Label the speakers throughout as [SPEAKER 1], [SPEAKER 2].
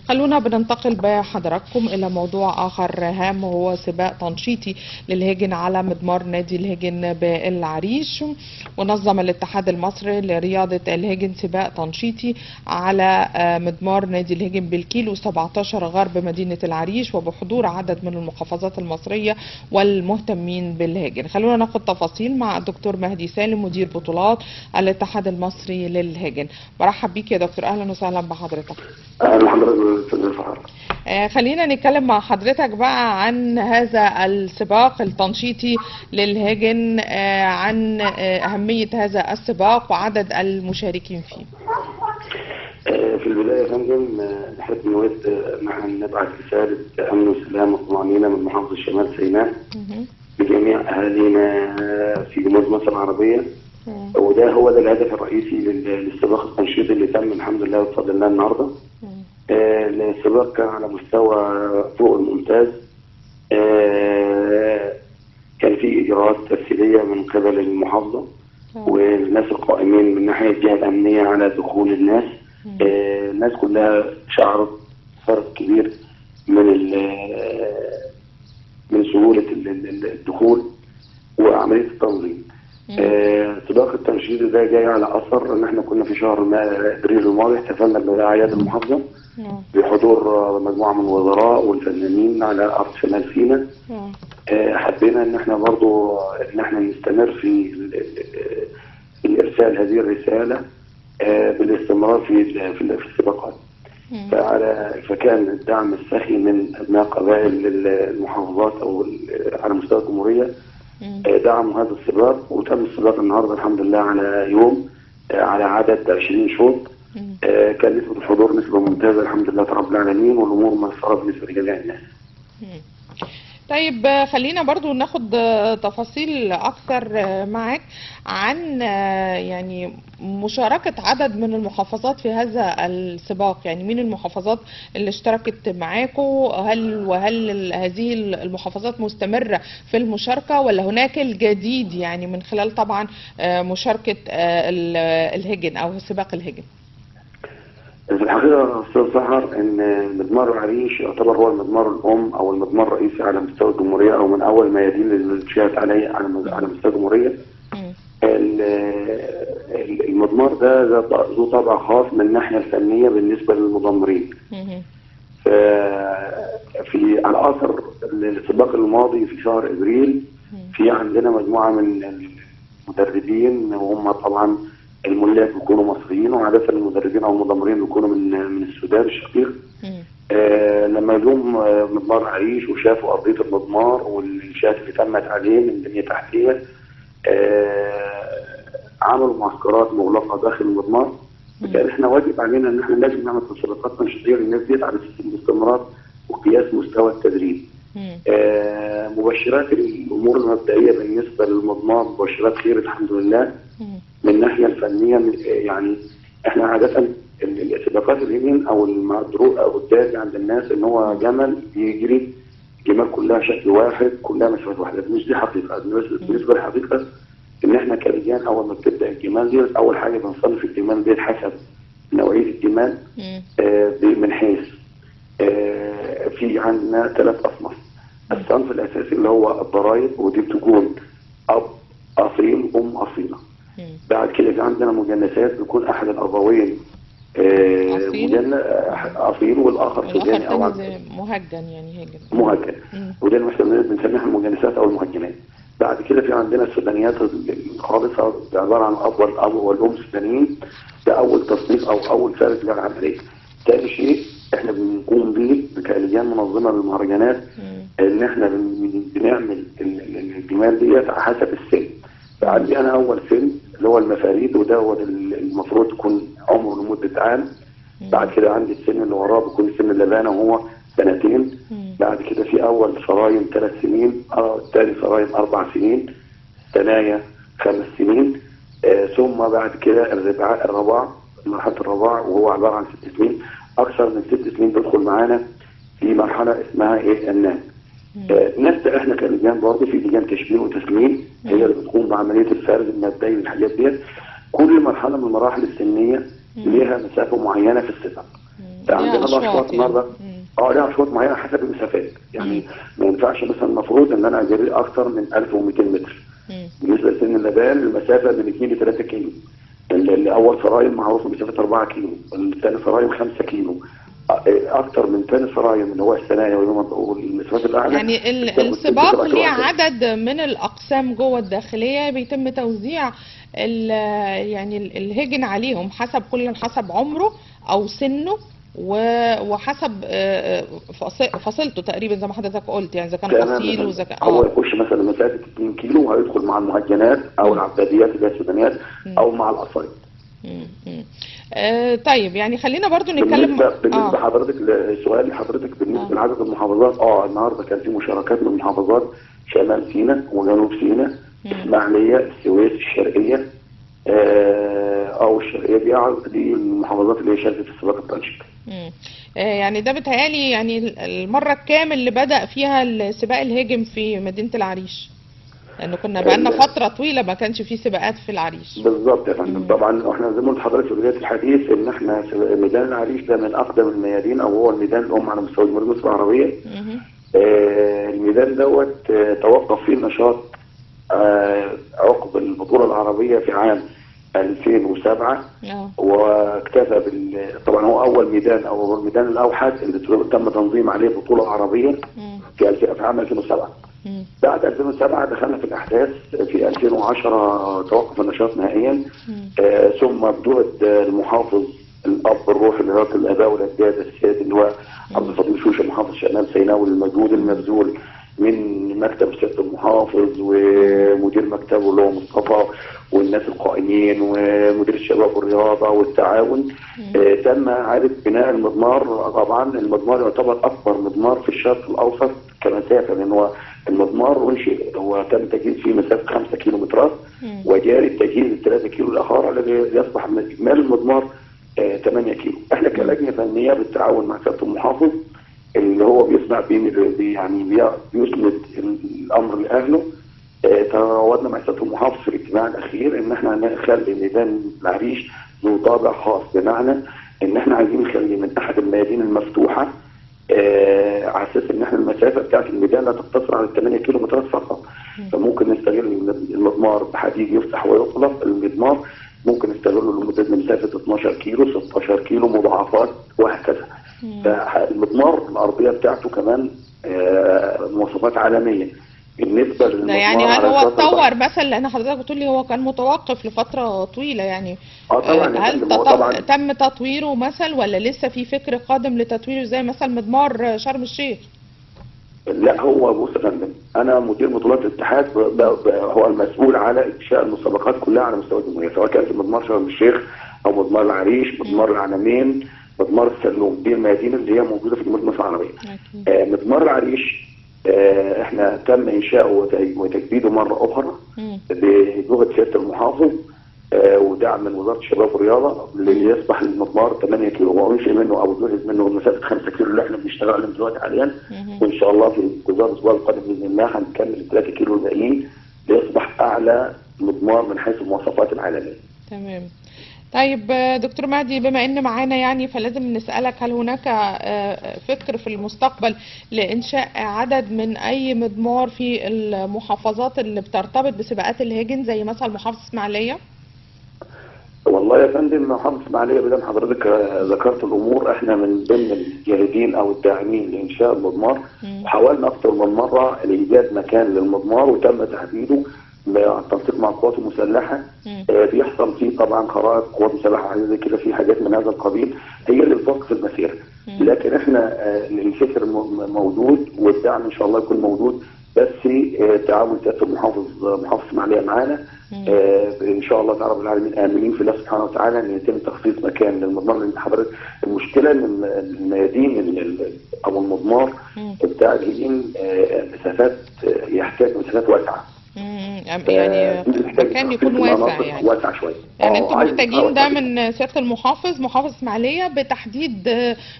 [SPEAKER 1] خلونا بننتقل بحضراتكم إلى موضوع آخر هام، وهو سباق تنشيطي للهجن على مضمار نادي الهجن بالعريش. ونظم الاتحاد المصري لرياضة الهجن سباق تنشيطي على مضمار نادي الهجن بالكيلو 17 غرب مدينة العريش، وبحضور عدد من المحافظات المصرية والمهتمين بالهجن. خلونا ناخد تفاصيل مع الدكتور مهدي سالم، مدير بطولات الاتحاد المصري للهجن. برحب بيك يا دكتور، أهلا وسهلا بحضرتك.
[SPEAKER 2] اهلا بحضرتك استاذ فهد.
[SPEAKER 1] خلينا نتكلم مع حضرتك بقى عن هذا السباق التنشيطي للهجن، عن أهمية هذا السباق وعدد المشاركين فيه.
[SPEAKER 2] في البدايه يا فندم نحب نود ان احنا نبعث رساله امن وسلام وطمانينه من محافظه شمال سيناء لجميع اهالينا في جمهوريه مصر العربيه. وده هو الهدف الرئيسي للسباق التنشيطي اللي تم الحمد لله بفضل الله النهارده. السباق كان على مستوى فوق الممتاز. كان في اجراءات تسهيليه من قبل المحافظه والناس القائمين من ناحيه الجهه الامنيه على دخول الناس. الناس كلها شعرت فرق كبير من سهوله الدخول وعمليه التنظيم. سباق التنشيط ده جاي على اثر ان احنا كنا في شهر ابريل الماضي احتفلنا باعياد المحافظه بحضور مجموعه من الوزراء والفنانين على ارض شمال سيناء. حبينا ان احنا برضو ان احنا نستمر في ارسال هذه الرساله بالاستمرار في السباقات. فكان الدعم السخي من ابناء قبائل المحافظات او على مستوى الجمهوريه دعموا هذا السباق. وتم السباق النهارده الحمد لله على يوم على عدد 20 شوط. كان نسبه الحضور نسبه ممتازه الحمد لله رب العالمين، والامور ميسره بالنسبه لجميع الناس.
[SPEAKER 1] طيب خلينا برضو ناخد تفاصيل أكثر معك عن يعني مشاركة عدد من المحافظات في هذا السباق. يعني مين المحافظات اللي اشتركت معاكم؟ وهل هذه المحافظات مستمرة في المشاركة ولا هناك الجديد يعني من خلال طبعا مشاركة الهجن أو سباق الهجن؟
[SPEAKER 2] في الحقيقه استاذ سحر ان مضمار العريش يعتبر هو المضمار الام او المضمار الرئيسي على مستوى الجمهوريه، او من اول ما يدين للانشاءات عليه على مستوى الجمهوريه. المضمار ده ذو طابع خاص من الناحيه الفنيه بالنسبه للمضمرين. في على اثر السباق الماضي في شهر ابريل في عندنا مجموعه من المدربين، وهم طبعا الملاك بيكونوا مصريين، وعاده المدربين او المضمرين بيكونوا من السودان الشقيق. لما جم مضمار العريش وشافوا ارضيه المضمار والانشاءات اللي تمت عليه من بنيه تحتيه، عملوا معسكرات مغلقه داخل المضمار. وكان احنا واجب علينا ان احنا لازم نعمل تسابقات تنشيطيه للناس ديت على الاستمرار وقياس مستوى التدريب. مبشرات الامور المبدئيه بالنسبه للمضمار مبشرات خير الحمد لله. من الناحيه الفنيه يعني احنا عاده السباقات الهجن او المدروق او الدافع عند الناس ان هو جمل بيجري جمال كلها شكل واحد كلها مسافات واحده. مش دي حقيقه. بالنسبه للحقيقه ان احنا كرجال اول ما بتبدا الجمال دي اول حاجه بنصنف الجمال دي حسب نوعيه الجمال. من حيث في عندنا 3 اصناف. الصنف الاساسي اللي هو الضرايب، ودي بتكون اب اصيل ام اصيله. بعد كده في عندنا مجنسات بيكون احد الابوين اصيل والاخر سوداني او
[SPEAKER 1] مهجن يعني هجن
[SPEAKER 2] مهجن. وده بنسميها المجنسات او المهجنات. بعد كده في عندنا السودانيات الخالصه عباره عن الاب والام سودانيين. ده اول تصنيف او اول فارس للعمليه. ثاني شيء احنا بنقوم به كلجان منظمه للمهرجانات ان احنا بنعمل الجمال ديت على حسب السن. فعندي انا اول سن اللي هو المفاريد، وده هو المفروض يكون عمره لمده عام. بعد كده عندي السن اللي وراه بيكون سن اللبانه وهو 2 سنين. بعد كده في اول صرايم 3 سنين، ثاني صرايم 4 سنين، ثنايا 5 سنين. ثم بعد كده الرضاع مرحله الرضاع وهو عباره عن 6 سنين. اكثر من 6 سنين تدخل معانا في مرحله اسمها النان. نبدا احنا كلجان برضه في لجان تشبيه وتسمين هي اللي بتقوم بعمليه الفرز المبدئي للحاجات ديت. كل مرحله من المراحل السنيه ليها مسافه معينه في السباق. عندنا
[SPEAKER 1] ليها
[SPEAKER 2] بقى
[SPEAKER 1] اشواط
[SPEAKER 2] اشواط
[SPEAKER 1] يعني.
[SPEAKER 2] النهارده. ليها اشواط معينه حسب المسافات، يعني ما ينفعش مثلا، المفروض ان انا اجري اكتر من 1200 متر.
[SPEAKER 1] مم.
[SPEAKER 2] بالنسبه لسن اللبان المسافه من 2 ل 3 كيلو. اللي اول سرايم معروف مسافه 4 كيلو، الثاني سرايم 5 كيلو. اكتر من ثاني سرايم اللي هو الثانوي والمسافات الاعلى
[SPEAKER 1] يعني
[SPEAKER 2] بتبقى
[SPEAKER 1] السباق ليه
[SPEAKER 2] كويسة.
[SPEAKER 1] عدد من الأقسام جوه الداخلية بيتم توزيع يعني الهجن عليهم حسب كل حسب عمره أو سنه وحسب فصيلته تقريبا زي ما حضرتك قلت، يعني إذا كان
[SPEAKER 2] تمام يا
[SPEAKER 1] أصيل
[SPEAKER 2] فندم.
[SPEAKER 1] وإذا كان
[SPEAKER 2] هو يخش مثلا مسافه 2 كيلو وهيدخل مع المهجنات او
[SPEAKER 1] مم.
[SPEAKER 2] العباديات اللي هي السودانيات
[SPEAKER 1] مم.
[SPEAKER 2] او مع الاصايل.
[SPEAKER 1] مم. طيب يعني خلينا برضو نتكلم.
[SPEAKER 2] بالنسبه حضرتك لسؤال حضرتك بالنسبه لعدد المحافظات، النهارده كان في مشاركات من محافظات شمال سيناء وجنوب سيناء، اسماعيليه، السويس، الشرقيه. او الشرقيه دي المحافظات اللي هي شاركت في سباق التنشيط.
[SPEAKER 1] يعني ده بيتهيألي يعني المرة الكام اللي بدأ فيها السباق الهاجم في مدينة العريش؟ لأنه كنا بقالنا فترة طويلة ما كانش فيه سباقات في العريش.
[SPEAKER 2] بالظبط يا فندم. طبعا احنا زي ما قلت لحضرتك في بدايه الحديث ان احنا ميدان العريش ده من اقدم الميادين، او هو الميدان الام على مستوى جمهوريه مصر العربيه. الميدان دوت توقف فيه النشاط عقب البطوله العربيه في عام 2007. واكتفى طبعا هو اول ميدان او الميدان الاوحد اللي تم تنظيم عليه بطوله عربيه في عام 2007. بعد 2007 دخلنا في الاحداث. في 2010 توقف النشاط نهائيا. ثم بدوت المحافظ الاب الروحي لرئاسه الاباء والاجداد السيد اللواء عبد الفضيل شوشه محافظ شمال سيناء، والمجهود المبذول من مكتب سياده المحافظ ومدير مكتبه اللي هو مصطفى والناس القائمين ومدير الشباب والرياضه والتعاون. تم اعاده بناء المضمار. طبعا المضمار يعتبر اكبر مضمار في الشرق الاوسط كمسافه، لان هو المضمار انشئ هو تم تجهيز فيه مسافه 5 كيلومترات، وجاري التجهيز ال 3 كيلو الاخر الذي يصبح من اجمالي المضمار 8 كيلو. احنا كلجنه فنيه بالتعاون مع سياده المحافظ اللي هو بيسمع يعني بيسند الامر لاهله. تراودنا مع سياده المحافظ في الاجتماع الاخير ان احنا نخلي ميدان العريش ذو طابع خاص، بمعنى ان احنا عايزين نخلي من احد الميادين المفتوحه على اساس ان احنا المسافه بتاعت الميدان لا تقتصر على 8 كيلو مترات فقط. فممكن نستغل المضمار بحديد يفتح ويغلق. المضمار ممكن نستغله لمده مسافه 12 كيلو، 16 كيلو، مضاعفات وهكذا. فالمضمار الارضيه بتاعته كمان مواصفات عالميه بالنسبه للمضمار.
[SPEAKER 1] يعني هل هو اتطور مثلا، لان حضرتك بتقول لي هو كان متوقف لفتره طويله يعني؟
[SPEAKER 2] طبعا
[SPEAKER 1] هل تم تطويره مثلا ولا لسه في فكر قادم لتطويره زي مثلا مضمار شرم الشيخ؟
[SPEAKER 2] لا، هو بص يا فندم، انا مدير بطولات الاتحاد هو المسؤول على انشاء المسابقات كلها على مستوى الجمهوريه، سواء كانت مضمار شرم الشيخ او مضمار العريش، مضمار العلمين، مضمار السلوم. دي الميادين اللي هي موجوده في جمهوريه مصر العربيه. مضمار العريش احنا تم انشاؤه وتجديده مره اخرى بجهد سياده المحافظ ودعم من وزاره الشباب والرياضه، اللي يصبح المضمار 8 كيلو. هو انشئ منه او جهز منه مسافه 5 كيلو اللي احنا بنشتغل عليهم دلوقتي حاليا. وان شاء الله في انتظار الاسبوع القادم باذن الله هنكمل 3 كيلو الباقيين ليصبح اعلى مضمار من حيث المواصفات العالميه.
[SPEAKER 1] تمام. طيب دكتور مهدي، بما ان معانا يعني فلازم نسألك، هل هناك فكر في المستقبل لإنشاء عدد من أي مضمار في المحافظات اللي بترتبط بسباقات الهجن زي مثلا محافظة إسماعيلية؟
[SPEAKER 2] والله يا فندم، محافظة إسماعيلية بدل حضرتك ذكرت الأمور، احنا من ضمن الجاهدين أو الداعمين لإنشاء المضمار. وحاولنا أكثر من مرة لإيجاد مكان للمضمار وتم تحديده بالتنسيق مع القوات المسلحه. بيحصل فيه طبعا خرائط قوات مسلحه حاجه زي كده، في حاجات من هذا القبيل هي اللي بتوقف المسيره. لكن احنا الفكر موجود والدعم ان شاء الله يكون موجود، بس تعاون سياده محافظ اسماعيليه معانا. ان شاء الله تعالى رب العالمين امنين في الله سبحانه وتعالى ان يتم تخصيص مكان للمضمار. لان حضرتك المشكله ان الميادين او المضمار بتاع الهجين مسافات يحتاج مسافات واسعه.
[SPEAKER 1] يعني مكان يكون واسع، يعني
[SPEAKER 2] واسع شويه.
[SPEAKER 1] يعني انتم محتاجين ده من سياده محافظ اسماعيليه بتحديد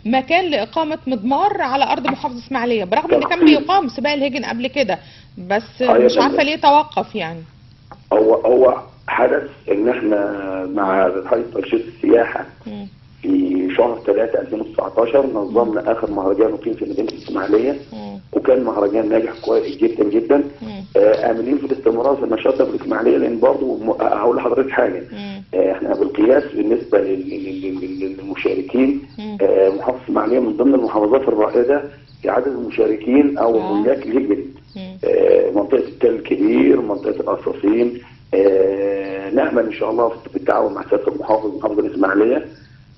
[SPEAKER 1] مكان لاقامه مضمار على ارض محافظه اسماعيليه، برغم ان كان بيقام سباق الهجن قبل كده، بس مش عارفه ليه توقف يعني.
[SPEAKER 2] هو حدث ان احنا مع هيئه تنشيط السياحه في شهر 3 2019 نظمنا اخر مهرجان اقيم في مدينه الاسماعيليه، وكان مهرجان ناجح كويس جدا جدا. املين في الاستمرار في النشاط ده في الاسماعيليه، لان برضه هقول لحضرتك حاجه. احنا بالقياس بالنسبه للمشاركين، محافظه الاسماعيليه من ضمن المحافظات الرائده في عدد المشاركين او ملاك الهجن. منطقه التل الكبير، منطقه القصاصين. نامل ان شاء الله بالتعاون مع سياده المحافظ محافظ الاسماعيليه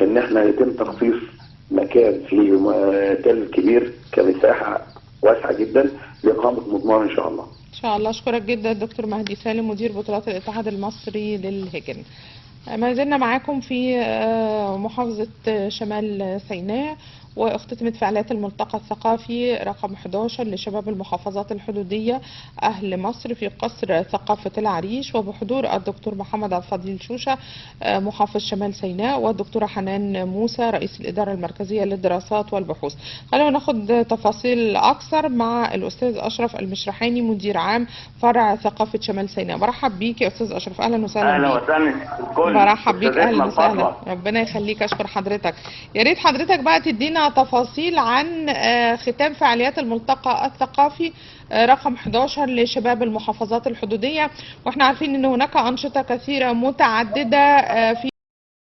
[SPEAKER 2] ان احنا يتم تخصيص مكان في تل الكبير كمساحه واسعه جدا لاقامه مضمار ان شاء الله.
[SPEAKER 1] ان شاء الله. اشكرك جدا دكتور مهدي سالم مدير بطولات الاتحاد المصري للهجن. ما زلنا معاكم في محافظة شمال سيناء، واختتمت فعاليات الملتقى الثقافي رقم 11 لشباب المحافظات الحدودية أهل مصر في قصر ثقافة العريش، وبحضور الدكتور محمد عبد الفضيل شوشة محافظ شمال سيناء، والدكتورة حنان موسى رئيس الإدارة المركزية للدراسات والبحوث. خلونا ناخد تفاصيل أكثر مع الأستاذ أشرف المشرحاني مدير عام فرع ثقافة شمال سيناء. برحب بيك يا أستاذ أشرف، أهلا وسهلا.
[SPEAKER 3] أهلا وسهلا.
[SPEAKER 1] برحب بيك، أهلا وسهلا. ربنا يخليك، أشكر حضرتك. يا ريت حضرتك بقى تدينا تفاصيل عن ختام فعاليات الملتقى الثقافي رقم 11 لشباب المحافظات الحدودية، واحنا عارفين ان هناك أنشطة كثيرة متعددة في